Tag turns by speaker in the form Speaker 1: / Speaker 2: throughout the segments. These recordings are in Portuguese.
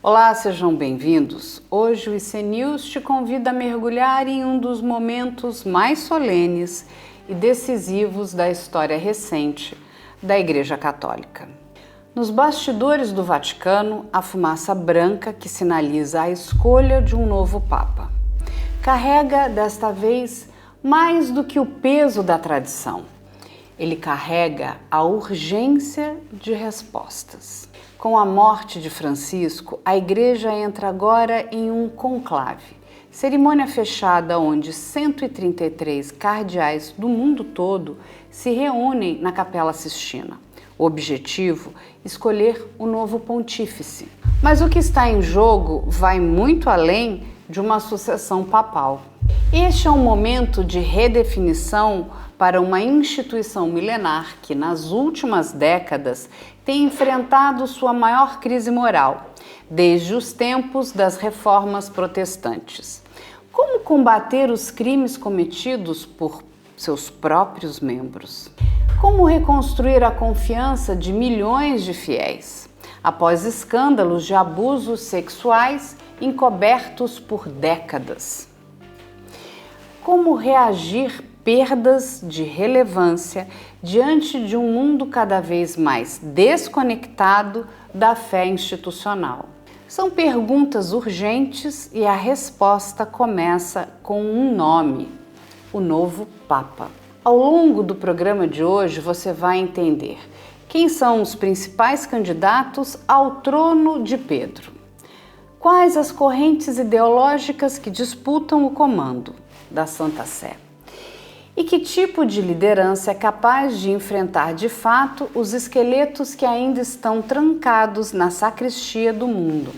Speaker 1: Olá, sejam bem-vindos. Hoje o IC News te convida a mergulhar em um dos momentos mais solenes e decisivos da história recente da Igreja Católica. Nos bastidores do Vaticano, a fumaça branca que sinaliza a escolha de um novo Papa carrega, desta vez, mais do que o peso da tradição. Ele carrega a urgência de respostas. Com a morte de Francisco, a Igreja entra agora em um conclave, cerimônia fechada onde 133 cardeais do mundo todo se reúnem na Capela Sistina. O objetivo, escolher o novo pontífice. Mas o que está em jogo vai muito além de uma sucessão papal. Este é um momento de redefinição para uma instituição milenar que, nas últimas décadas, tem enfrentado sua maior crise moral, desde os tempos das reformas protestantes. Como combater os crimes cometidos por seus próprios membros? Como reconstruir a confiança de milhões de fiéis, após escândalos de abusos sexuais encobertos por décadas? Como reagir perdas de relevância diante de um mundo cada vez mais desconectado da fé institucional? São perguntas urgentes e a resposta começa com um nome: o novo Papa. Ao longo do programa de hoje você vai entender quem são os principais candidatos ao trono de Pedro, quais as correntes ideológicas que disputam o comando da Santa Sé e que tipo de liderança é capaz de enfrentar de fato os esqueletos que ainda estão trancados na sacristia do mundo.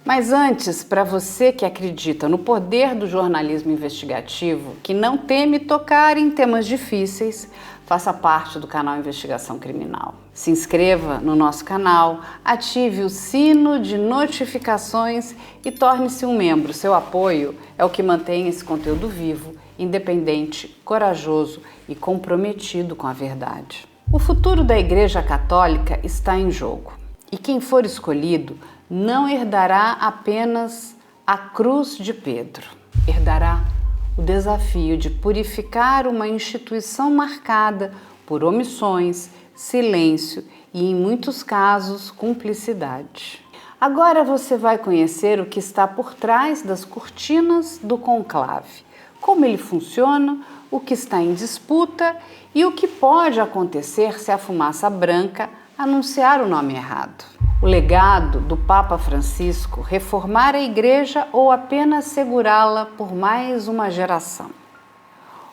Speaker 1: Mas antes, para você que acredita no poder do jornalismo investigativo, que não teme tocar em temas difíceis, faça parte do canal Investigação Criminal. Se inscreva no nosso canal, ative o sino de notificações e torne-se um membro. Seu apoio é o que mantém esse conteúdo vivo, independente, corajoso e comprometido com a verdade. O futuro da Igreja Católica está em jogo e quem for escolhido não herdará apenas a cruz de Pedro, herdará o desafio de purificar uma instituição marcada por omissões, silêncio e, em muitos casos, cumplicidade. Agora você vai conhecer o que está por trás das cortinas do conclave, como ele funciona, o que está em disputa e o que pode acontecer se a fumaça branca anunciar o nome errado. O legado do Papa Francisco: reformar a Igreja ou apenas segurá-la por mais uma geração?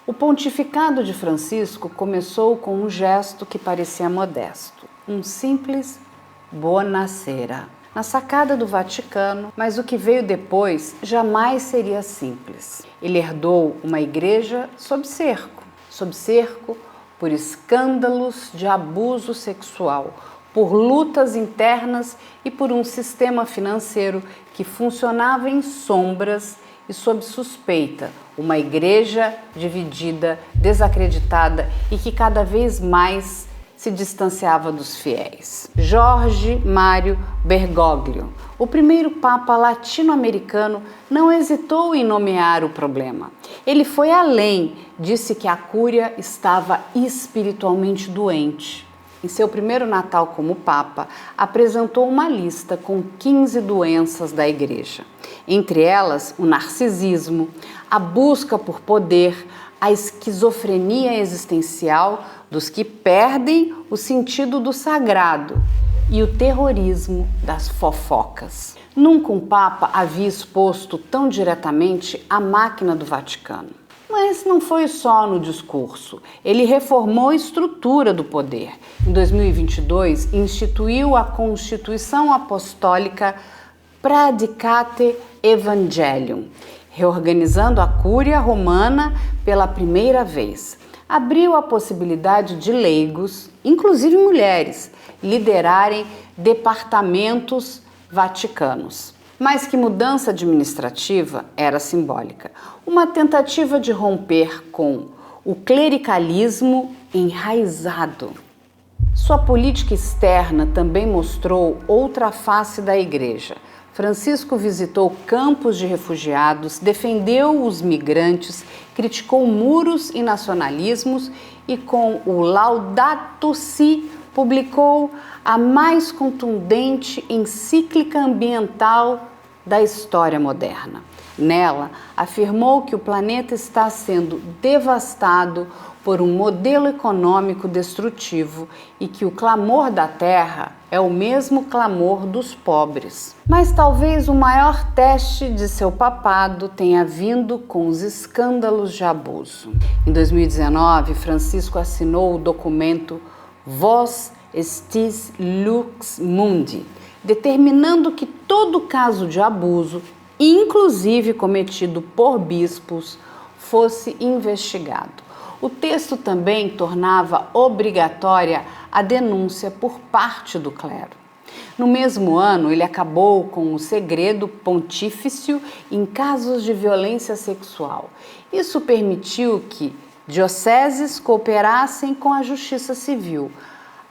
Speaker 1: O pontificado de Francisco começou com um gesto que parecia modesto, um simples buonasera, na sacada do Vaticano, mas o que veio depois jamais seria simples. Ele herdou uma igreja sob cerco por escândalos de abuso sexual, por lutas internas e por um sistema financeiro que funcionava em sombras e sob suspeita, uma igreja dividida, desacreditada e que cada vez mais se distanciava dos fiéis. Jorge Mário Bergoglio, o primeiro Papa latino-americano, não hesitou em nomear o problema. Ele foi além, disse que a Cúria estava espiritualmente doente. Em seu primeiro Natal como Papa, apresentou uma lista com 15 doenças da Igreja. Entre elas, o narcisismo, a busca por poder, a esquizofrenia existencial dos que perdem o sentido do sagrado e o terrorismo das fofocas. Nunca um Papa havia exposto tão diretamente a máquina do Vaticano. Mas não foi só no discurso. Ele reformou a estrutura do poder. Em 2022, instituiu a Constituição Apostólica Praedicate Evangelium, reorganizando a Cúria Romana pela primeira vez. Abriu a possibilidade de leigos, inclusive mulheres, liderarem departamentos vaticanos. Mas que mudança administrativa era simbólica. Uma tentativa de romper com o clericalismo enraizado. Sua política externa também mostrou outra face da Igreja. Francisco visitou campos de refugiados, defendeu os migrantes, criticou muros e nacionalismos e, com o Laudato Si, publicou a mais contundente encíclica ambiental da história moderna. Nela, afirmou que o planeta está sendo devastado por um modelo econômico destrutivo e que o clamor da terra é o mesmo clamor dos pobres. Mas talvez o maior teste de seu papado tenha vindo com os escândalos de abuso. Em 2019, Francisco assinou o documento Vos Estis Lux Mundi, determinando que todo caso de abuso, inclusive cometido por bispos, fosse investigado. O texto também tornava obrigatória a denúncia por parte do clero. No mesmo ano, ele acabou com o segredo pontifício em casos de violência sexual. Isso permitiu que dioceses cooperassem com a justiça civil,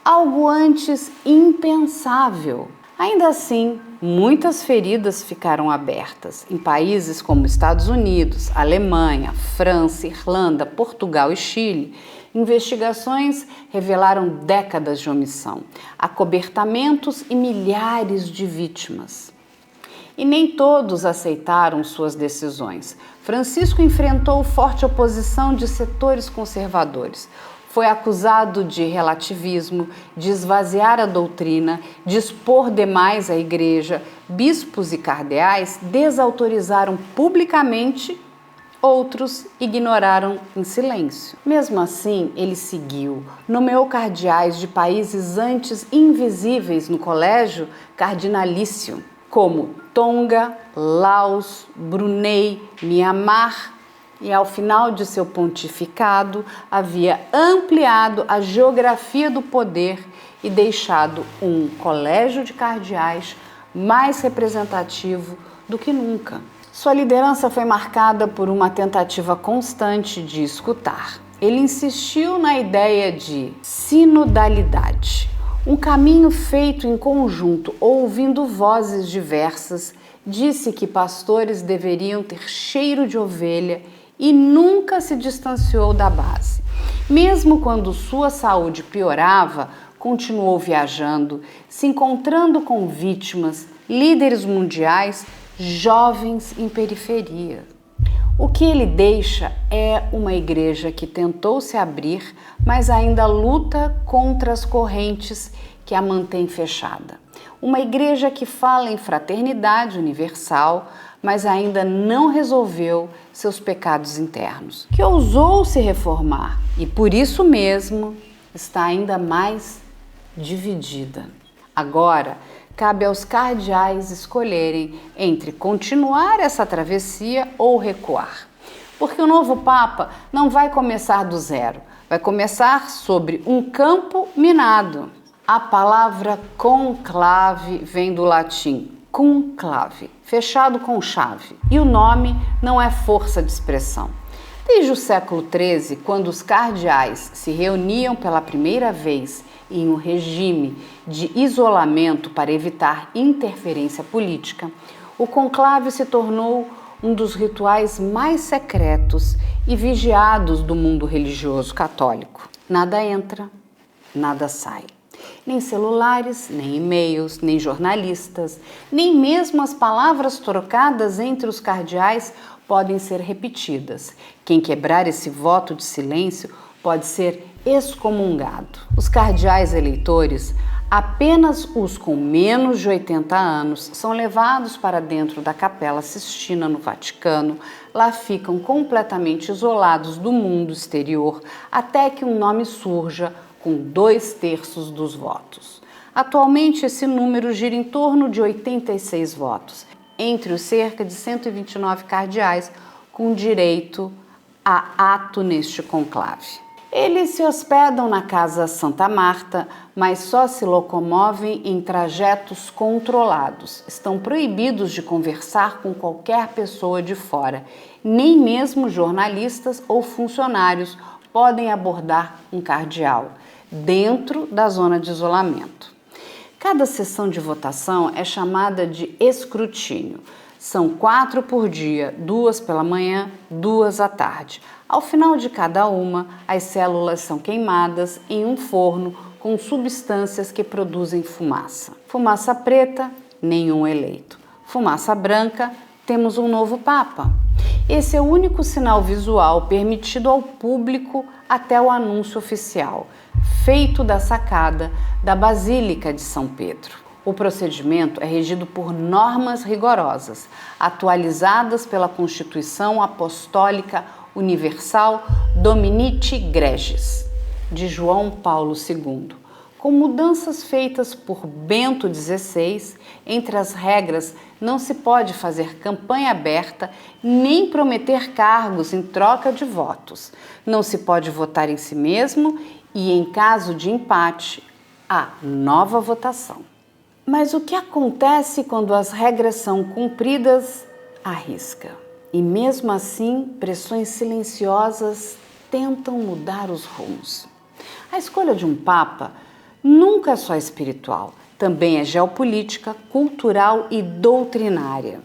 Speaker 1: algo antes impensável. Ainda assim, muitas feridas ficaram abertas em países como Estados Unidos, Alemanha, França, Irlanda, Portugal e Chile. Investigações revelaram décadas de omissão, acobertamentos e milhares de vítimas. E nem todos aceitaram suas decisões. Francisco enfrentou forte oposição de setores conservadores. Foi acusado de relativismo, de esvaziar a doutrina, de expor demais a igreja. Bispos e cardeais desautorizaram publicamente, outros ignoraram em silêncio. Mesmo assim, ele seguiu, nomeou cardeais de países antes invisíveis no colégio cardinalício, como Tonga, Laos, Brunei, Mianmar, e ao final de seu pontificado havia ampliado a geografia do poder e deixado um colégio de cardeais mais representativo do que nunca. Sua liderança foi marcada por uma tentativa constante de escutar. Ele insistiu na ideia de sinodalidade, um caminho feito em conjunto, ouvindo vozes diversas. Disse que pastores deveriam ter cheiro de ovelha e nunca se distanciou da base. Mesmo quando sua saúde piorava, continuou viajando, se encontrando com vítimas, líderes mundiais, jovens em periferia. O que ele deixa é uma igreja que tentou se abrir, mas ainda luta contra as correntes que a mantêm fechada. Uma igreja que fala em fraternidade universal, mas ainda não resolveu seus pecados internos, que ousou se reformar e por isso mesmo está ainda mais dividida. Agora, cabe aos cardeais escolherem entre continuar essa travessia ou recuar. Porque o novo Papa não vai começar do zero, vai começar sobre um campo minado. A palavra conclave vem do latim conclave, fechado com chave, e o nome não é força de expressão. Desde o século XIII, quando os cardeais se reuniam pela primeira vez em um regime de isolamento para evitar interferência política, o conclave se tornou um dos rituais mais secretos e vigiados do mundo religioso católico. Nada entra, nada sai. Nem celulares, nem e-mails, nem jornalistas, nem mesmo as palavras trocadas entre os cardeais podem ser repetidas. Quem quebrar esse voto de silêncio pode ser excomungado. Os cardeais eleitores, apenas os com menos de 80 anos, são levados para dentro da Capela Sistina no Vaticano. Lá ficam completamente isolados do mundo exterior até que um nome surja com 2/3 dos votos. Atualmente, esse número gira em torno de 86 votos, entre os cerca de 129 cardeais com direito a ato neste conclave. Eles se hospedam na Casa Santa Marta, mas só se locomovem em trajetos controlados. Estão proibidos de conversar com qualquer pessoa de fora. Nem mesmo jornalistas ou funcionários podem abordar um cardeal dentro da zona de isolamento. Cada sessão de votação é chamada de escrutínio. São 4 por dia, 2 pela manhã, 2 à tarde. Ao final de cada uma, as células são queimadas em um forno com substâncias que produzem fumaça. Fumaça preta, nenhum eleito. Fumaça branca, temos um novo Papa. Esse é o único sinal visual permitido ao público até o anúncio oficial, feito da sacada da Basílica de São Pedro. O procedimento é regido por normas rigorosas, atualizadas pela Constituição Apostólica Universal Dominici Gregis, de João Paulo II, com mudanças feitas por Bento XVI. Entre as regras, não se pode fazer campanha aberta nem prometer cargos em troca de votos. Não se pode votar em si mesmo e, em caso de empate, há nova votação. Mas o que acontece quando as regras são cumpridas à risca? E mesmo assim, pressões silenciosas tentam mudar os rumos. A escolha de um Papa nunca é só espiritual, também é geopolítica, cultural e doutrinária.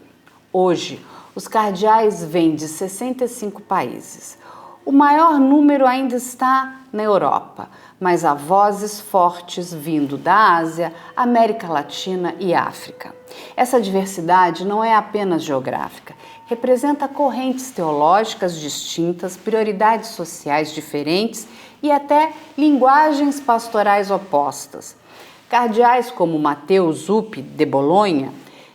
Speaker 1: Hoje, os cardeais vêm de 65 países. O maior número ainda está na Europa, mas há vozes fortes vindo da Ásia, América Latina e África. Essa diversidade não é apenas geográfica, representa correntes teológicas distintas, prioridades sociais diferentes e até linguagens pastorais opostas. Cardeais como Mateus Zuppi de Bolonha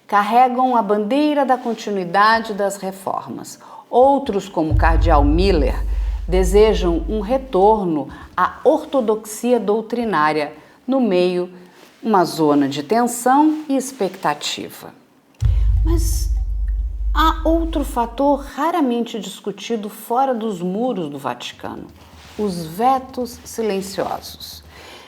Speaker 1: carregam a bandeira da continuidade das reformas. Outros, como o cardeal Miller, desejam um retorno à ortodoxia doutrinária, no meio uma zona de tensão e expectativa. Mas há outro fator raramente discutido fora dos muros do Vaticano: os vetos silenciosos.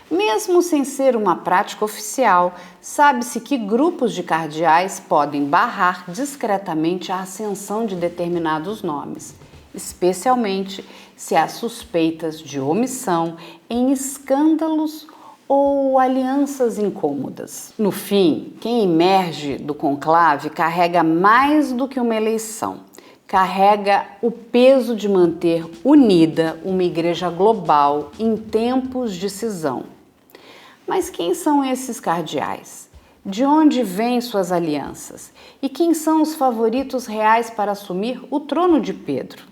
Speaker 1: Mesmo sem ser uma prática oficial, sabe-se que grupos de cardeais podem barrar discretamente a ascensão de determinados nomes, especialmente se há suspeitas de omissão em escândalos ou alianças incômodas. No fim, quem emerge do conclave carrega mais do que uma eleição. Carrega o peso de manter unida uma igreja global em tempos de cisão. Mas quem são esses cardeais? De onde vêm suas alianças? E quem são os favoritos reais para assumir o trono de Pedro?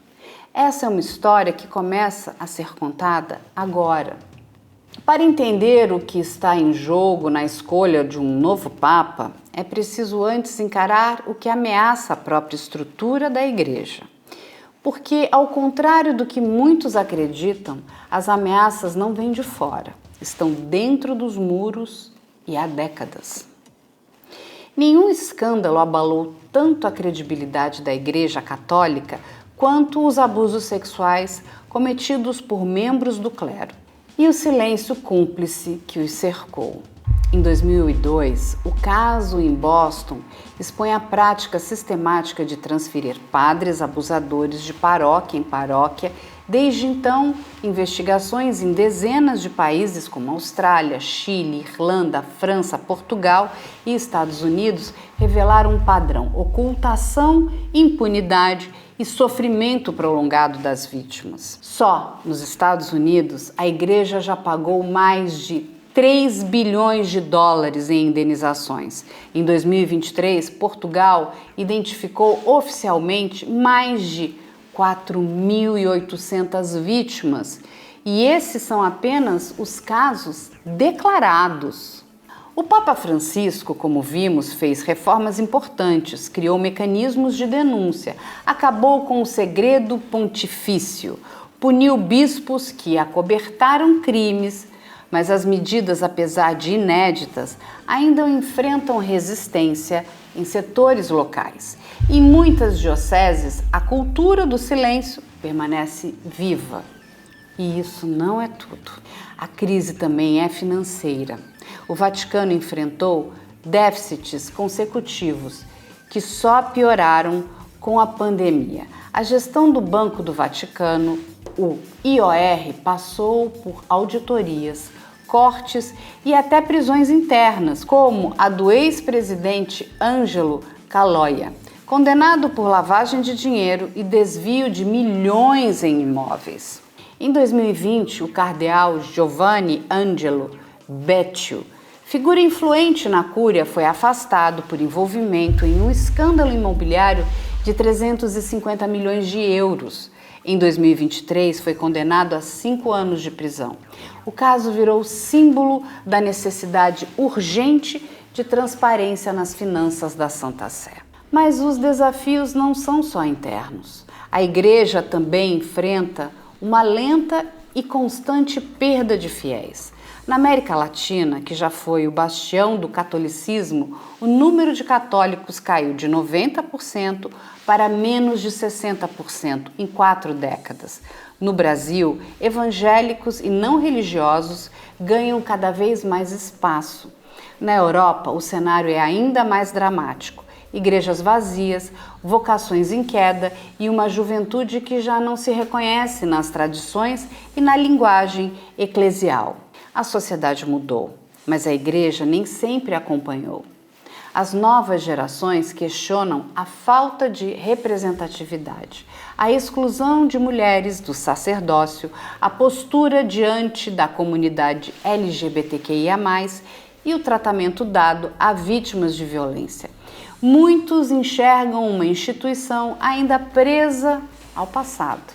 Speaker 1: Essa é uma história que começa a ser contada agora. Para entender o que está em jogo na escolha de um novo Papa, é preciso antes encarar o que ameaça a própria estrutura da Igreja. Porque, ao contrário do que muitos acreditam, as ameaças não vêm de fora, estão dentro dos muros e há décadas. Nenhum escândalo abalou tanto a credibilidade da Igreja Católica quanto os abusos sexuais cometidos por membros do clero e o silêncio cúmplice que os cercou. Em 2002, o caso em Boston expõe a prática sistemática de transferir padres abusadores de paróquia em paróquia. Desde então, investigações em dezenas de países como Austrália, Chile, Irlanda, França, Portugal e Estados Unidos revelaram um padrão: ocultação, impunidade e sofrimento prolongado das vítimas. Só nos Estados Unidos, a Igreja já pagou mais de 3 bilhões de dólares em indenizações. Em 2023, Portugal identificou oficialmente mais de 4.800 vítimas, e esses são apenas os casos declarados. O Papa Francisco, como vimos, fez reformas importantes, criou mecanismos de denúncia, acabou com o segredo pontifício, puniu bispos que acobertaram crimes, mas as medidas, apesar de inéditas, ainda enfrentam resistência em setores locais. Em muitas dioceses, a cultura do silêncio permanece viva. E isso não é tudo. A crise também é financeira. O Vaticano enfrentou déficits consecutivos que só pioraram com a pandemia. A gestão do Banco do Vaticano, o IOR, passou por auditorias, cortes e até prisões internas, como a do ex-presidente Ângelo Kaloia, condenado por lavagem de dinheiro e desvio de milhões em imóveis. Em 2020, o cardeal Giovanni Angelo Becciu, figura influente na Cúria, foi afastado por envolvimento em um escândalo imobiliário de 350 milhões de euros. Em 2023, foi condenado a 5 anos de prisão. O caso virou símbolo da necessidade urgente de transparência nas finanças da Santa Sé. Mas os desafios não são só internos. A Igreja também enfrenta uma lenta e constante perda de fiéis. Na América Latina, que já foi o bastião do catolicismo, o número de católicos caiu de 90% para menos de 60% em 4 décadas. No Brasil, evangélicos e não religiosos ganham cada vez mais espaço. Na Europa, o cenário é ainda mais dramático. Igrejas vazias, vocações em queda e uma juventude que já não se reconhece nas tradições e na linguagem eclesial. A sociedade mudou, mas a Igreja nem sempre acompanhou. As novas gerações questionam a falta de representatividade, a exclusão de mulheres do sacerdócio, a postura diante da comunidade LGBTQIA+, e o tratamento dado a vítimas de violência. Muitos enxergam uma instituição ainda presa ao passado.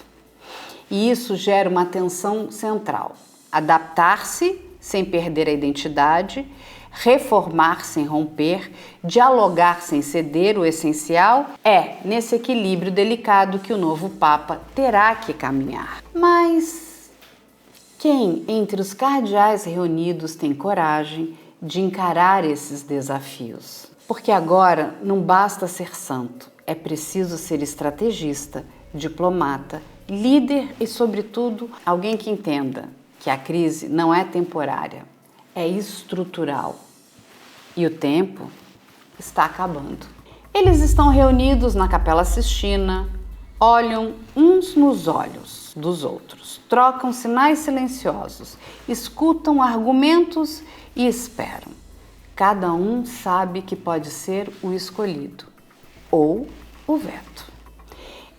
Speaker 1: E isso gera uma tensão central: adaptar-se sem perder a identidade, reformar sem romper, dialogar sem ceder o essencial. É nesse equilíbrio delicado que o novo Papa terá que caminhar. Mas quem entre os cardeais reunidos tem coragem de encarar esses desafios? Porque agora não basta ser santo, é preciso ser estrategista, diplomata, líder e, sobretudo, alguém que entenda que a crise não é temporária, é estrutural. E o tempo está acabando. Eles estão reunidos na Capela Sistina, olham uns nos olhos dos outros, trocam sinais silenciosos, escutam argumentos e esperam. Cada um sabe que pode ser o escolhido ou o veto.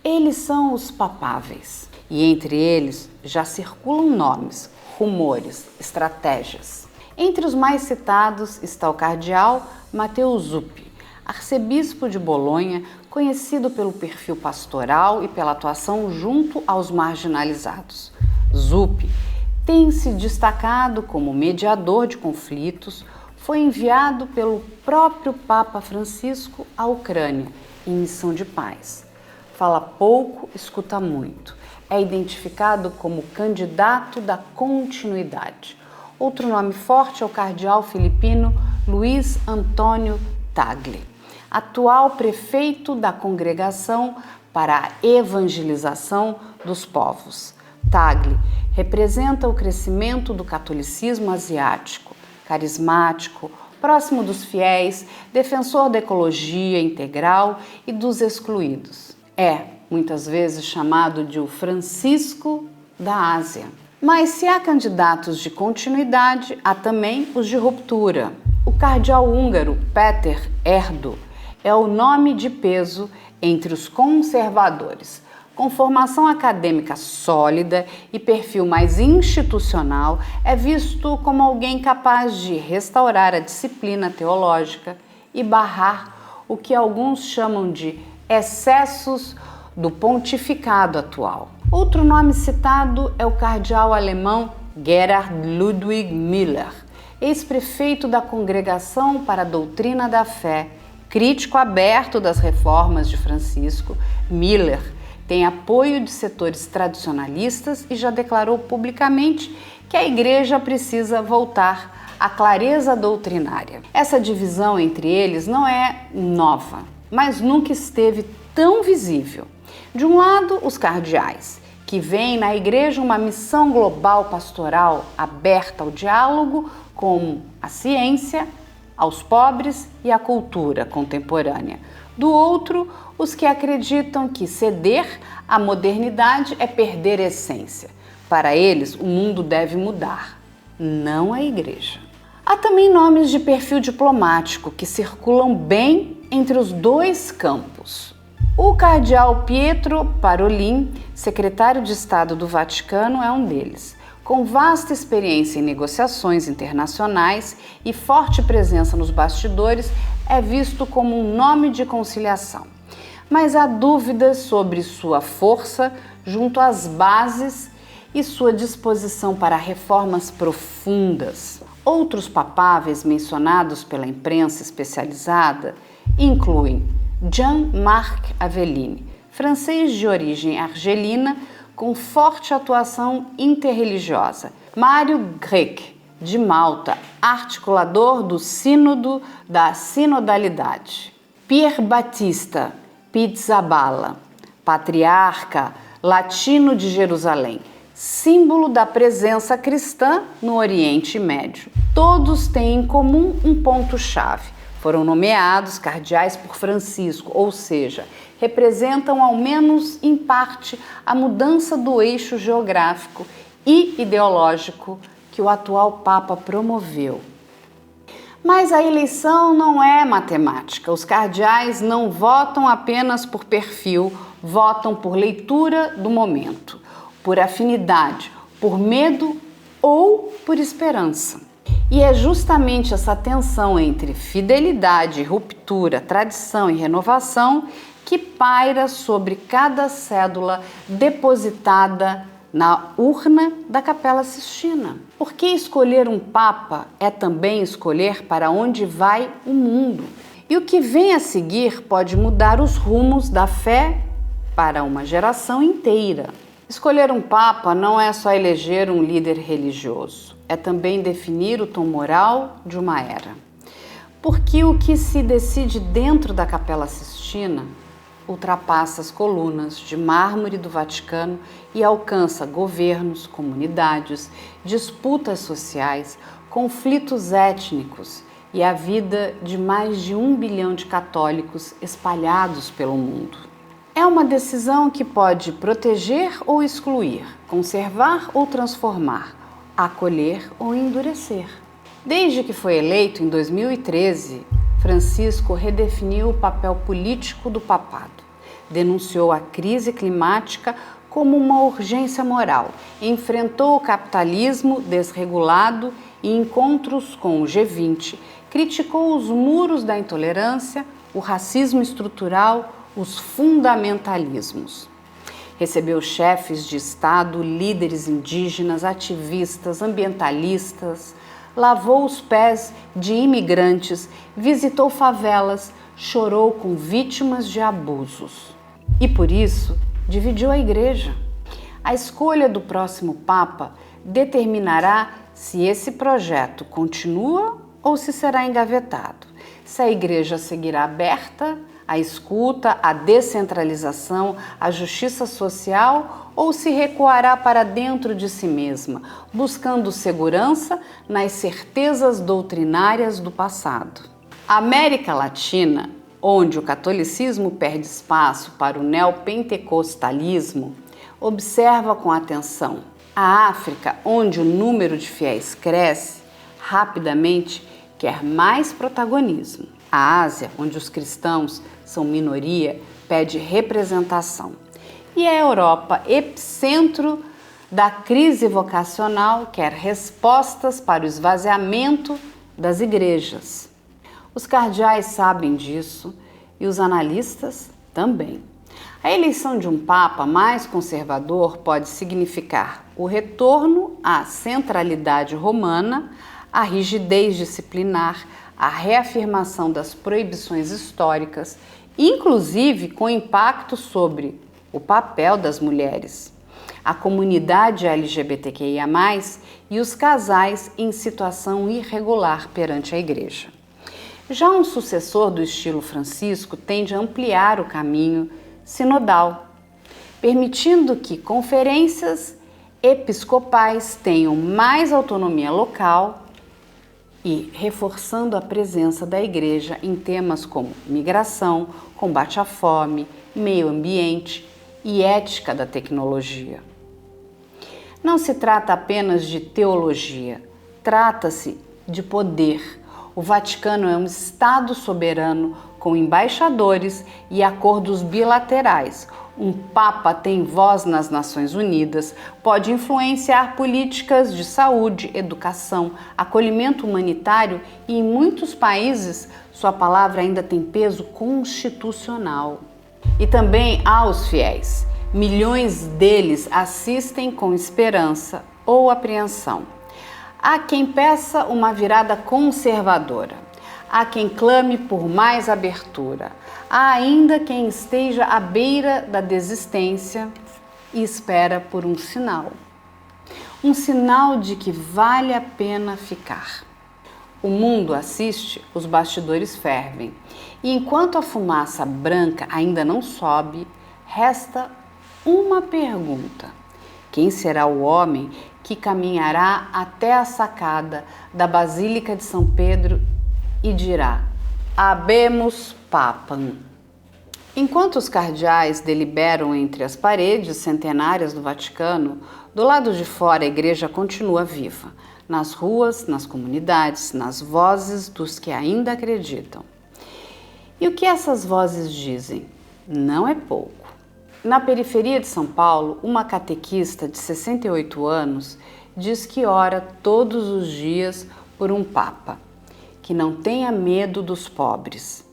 Speaker 1: Eles são os papáveis e entre eles já circulam nomes, rumores, estratégias. Entre os mais citados está o cardeal Matteo Zuppi, arcebispo de Bolonha, conhecido pelo perfil pastoral e pela atuação junto aos marginalizados. Zuppi tem se destacado como mediador de conflitos, foi enviado pelo próprio Papa Francisco à Ucrânia em missão de paz. Fala pouco, escuta muito. É identificado como candidato da continuidade. Outro nome forte é o cardeal filipino Luiz Antônio Tagle, atual prefeito da Congregação para a Evangelização dos Povos. Tagle representa o crescimento do catolicismo asiático, carismático, próximo dos fiéis, defensor da ecologia integral e dos excluídos. É, muitas vezes, chamado de o Francisco da Ásia. Mas se há candidatos de continuidade, há também os de ruptura. O cardeal húngaro Péter Erdő é o nome de peso entre os conservadores. Com formação acadêmica sólida e perfil mais institucional, é visto como alguém capaz de restaurar a disciplina teológica e barrar o que alguns chamam de excessos do pontificado atual. Outro nome citado é o cardeal alemão Gerhard Ludwig Müller, ex-prefeito da Congregação para a Doutrina da Fé, crítico aberto das reformas de Francisco. Müller tem apoio de setores tradicionalistas e já declarou publicamente que a Igreja precisa voltar à clareza doutrinária. Essa divisão entre eles não é nova, mas nunca esteve tão visível. De um lado, os cardeais, que veem na Igreja uma missão global pastoral aberta ao diálogo com a ciência, aos pobres e à cultura contemporânea. Do outro, os que acreditam que ceder à modernidade é perder a essência. Para eles, o mundo deve mudar, não a Igreja. Há também nomes de perfil diplomático que circulam bem entre os dois campos. O cardeal Pietro Parolin, secretário de Estado do Vaticano, é um deles. Com vasta experiência em negociações internacionais e forte presença nos bastidores, é visto como um nome de conciliação. Mas há dúvidas sobre sua força junto às bases e sua disposição para reformas profundas. Outros papáveis mencionados pela imprensa especializada incluem Jean-Marc Avellini, francês de origem argelina, com forte atuação interreligiosa. Mário Grech, de Malta, articulador do Sínodo da Sinodalidade. Pier Battista Pizzaballa, patriarca latino de Jerusalém, símbolo da presença cristã no Oriente Médio. Todos têm em comum um ponto-chave. Foram nomeados cardeais por Francisco, ou seja, representam ao menos em parte a mudança do eixo geográfico e ideológico que o atual Papa promoveu. Mas a eleição não é matemática. Os cardeais não votam apenas por perfil, votam por leitura do momento, por afinidade, por medo ou por esperança. E é justamente essa tensão entre fidelidade, ruptura, tradição e renovação que paira sobre cada cédula depositada na urna da Capela Sistina. Porque escolher um Papa é também escolher para onde vai o mundo. E o que vem a seguir pode mudar os rumos da fé para uma geração inteira. Escolher um Papa não é só eleger um líder religioso, é também definir o tom moral de uma era. Porque o que se decide dentro da Capela Sistina ultrapassa as colunas de mármore do Vaticano e alcança governos, comunidades, disputas sociais, conflitos étnicos e a vida de mais de 1 bilhão de católicos espalhados pelo mundo. É uma decisão que pode proteger ou excluir, conservar ou transformar, acolher ou endurecer. Desde que foi eleito em 2013, Francisco redefiniu o papel político do papado. Denunciou a crise climática como uma urgência moral, enfrentou o capitalismo desregulado e encontros com o G20, criticou os muros da intolerância, o racismo estrutural, os fundamentalismos. Recebeu chefes de Estado, líderes indígenas, ativistas, ambientalistas, lavou os pés de imigrantes, visitou favelas, chorou com vítimas de abusos. E por isso, dividiu a Igreja. A escolha do próximo Papa determinará se esse projeto continua ou se será engavetado, se a Igreja seguirá aberta à escuta, à descentralização, à justiça social ou se recuará para dentro de si mesma, buscando segurança nas certezas doutrinárias do passado. A América Latina, onde o catolicismo perde espaço para o neopentecostalismo, observa com atenção. A África, onde o número de fiéis cresce rapidamente, quer mais protagonismo. A Ásia, onde os cristãos são minoria, pede representação. E a Europa, epicentro da crise vocacional, quer respostas para o esvaziamento das igrejas. Os cardeais sabem disso e os analistas também. A eleição de um Papa mais conservador pode significar o retorno à centralidade romana, à rigidez disciplinar, a reafirmação das proibições históricas, inclusive com impacto sobre o papel das mulheres, a comunidade LGBTQIA+, e os casais em situação irregular perante a Igreja. Já um sucessor do estilo Francisco tende a ampliar o caminho sinodal, permitindo que conferências episcopais tenham mais autonomia local e reforçando a presença da Igreja em temas como migração, combate à fome, meio ambiente e ética da tecnologia. Não se trata apenas de teologia, trata-se de poder. O Vaticano é um Estado soberano com embaixadores e acordos bilaterais. Um Papa tem voz nas Nações Unidas, pode influenciar políticas de saúde, educação, acolhimento humanitário e, em muitos países, sua palavra ainda tem peso constitucional. E também há os fiéis. Milhões deles assistem com esperança ou apreensão. Há quem peça uma virada conservadora. Há quem clame por mais abertura. Há ainda quem esteja à beira da desistência e espera por um sinal. Um sinal de que vale a pena ficar. O mundo assiste, os bastidores fervem. E enquanto a fumaça branca ainda não sobe, resta uma pergunta. Quem será o homem que caminhará até a sacada da Basílica de São Pedro e dirá: Habemus Papam? Enquanto os cardeais deliberam entre as paredes centenárias do Vaticano, do lado de fora a igreja continua viva, nas ruas, nas comunidades, nas vozes dos que ainda acreditam. E o que essas vozes dizem? Não é pouco. Na periferia de São Paulo, uma catequista de 68 anos diz que ora todos os dias por um Papa, que não tenha medo dos pobres.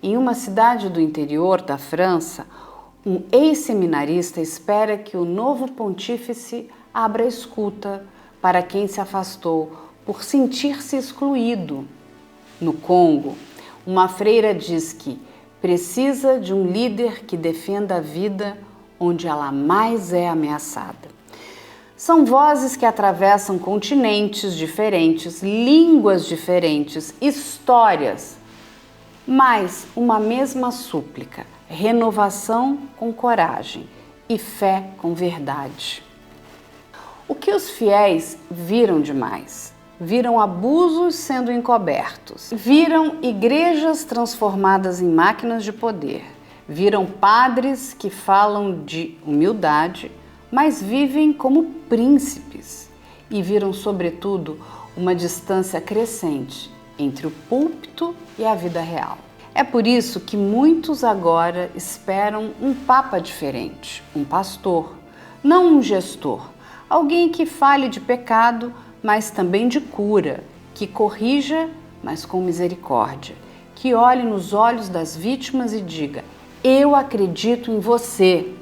Speaker 1: Em uma cidade do interior da França, um ex-seminarista espera que o novo pontífice abra a escuta para quem se afastou por sentir-se excluído. No Congo, uma freira diz que precisa de um líder que defenda a vida onde ela mais é ameaçada. São vozes que atravessam continentes diferentes, línguas diferentes, histórias, mas uma mesma súplica: renovação com coragem e fé com verdade. O que os fiéis viram demais? Viram abusos sendo encobertos, viram igrejas transformadas em máquinas de poder, viram padres que falam de humildade, mas vivem como príncipes, e viram, sobretudo, uma distância crescente entre o púlpito e a vida real. É por isso que muitos agora esperam um papa diferente, um pastor, não um gestor, alguém que fale de pecado, mas também de cura, que corrija, mas com misericórdia, que olhe nos olhos das vítimas e diga: eu acredito em você,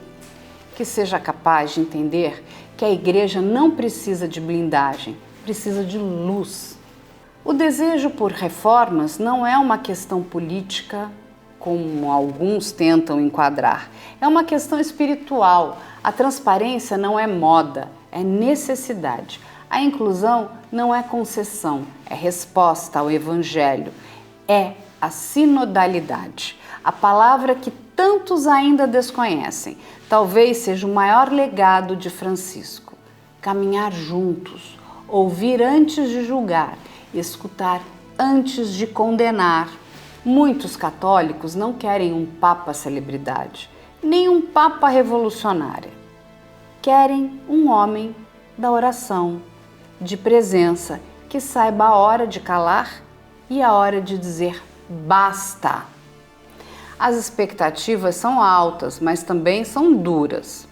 Speaker 1: que seja capaz de entender que a igreja não precisa de blindagem, precisa de luz. O desejo por reformas não é uma questão política, como alguns tentam enquadrar, é uma questão espiritual. A transparência não é moda, é necessidade. A inclusão não é concessão, é resposta ao Evangelho, é a sinodalidade, a palavra que tantos ainda desconhecem. Talvez seja o maior legado de Francisco. Caminhar juntos, ouvir antes de julgar, escutar antes de condenar. Muitos católicos não querem um papa celebridade, nem um papa revolucionário. Querem um homem da oração, de presença, que saiba a hora de calar e a hora de dizer basta. As expectativas são altas, mas também são duras,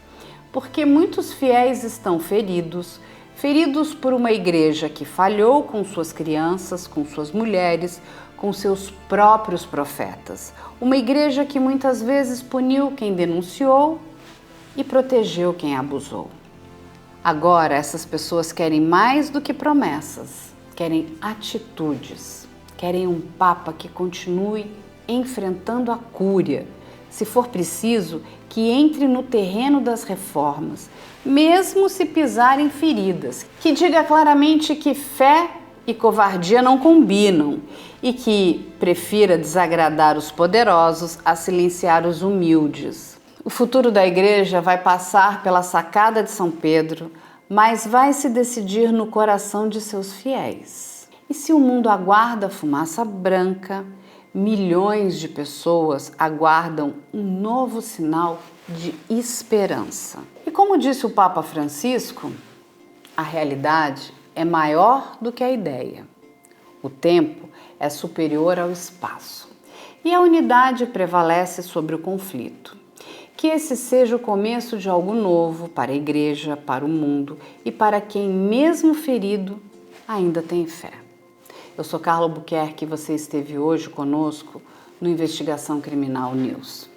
Speaker 1: porque muitos fiéis estão feridos por uma igreja que falhou com suas crianças, com suas mulheres, com seus próprios profetas. Uma igreja que muitas vezes puniu quem denunciou e protegeu quem abusou. Agora, essas pessoas querem mais do que promessas, querem atitudes, querem um papa que continue enfrentando a cúria, se for preciso, que entre no terreno das reformas, mesmo se pisarem feridas, que diga claramente que fé e covardia não combinam e que prefira desagradar os poderosos a silenciar os humildes. O futuro da igreja vai passar pela sacada de São Pedro, mas vai se decidir no coração de seus fiéis. E se o mundo aguarda fumaça branca, milhões de pessoas aguardam um novo sinal de esperança. E como disse o Papa Francisco, a realidade é maior do que a ideia. O tempo é superior ao espaço e a unidade prevalece sobre o conflito. Que esse seja o começo de algo novo para a Igreja, para o mundo e para quem, mesmo ferido, ainda tem fé. Eu sou Carla Albuquerque e você esteve hoje conosco no Investigação Criminal News.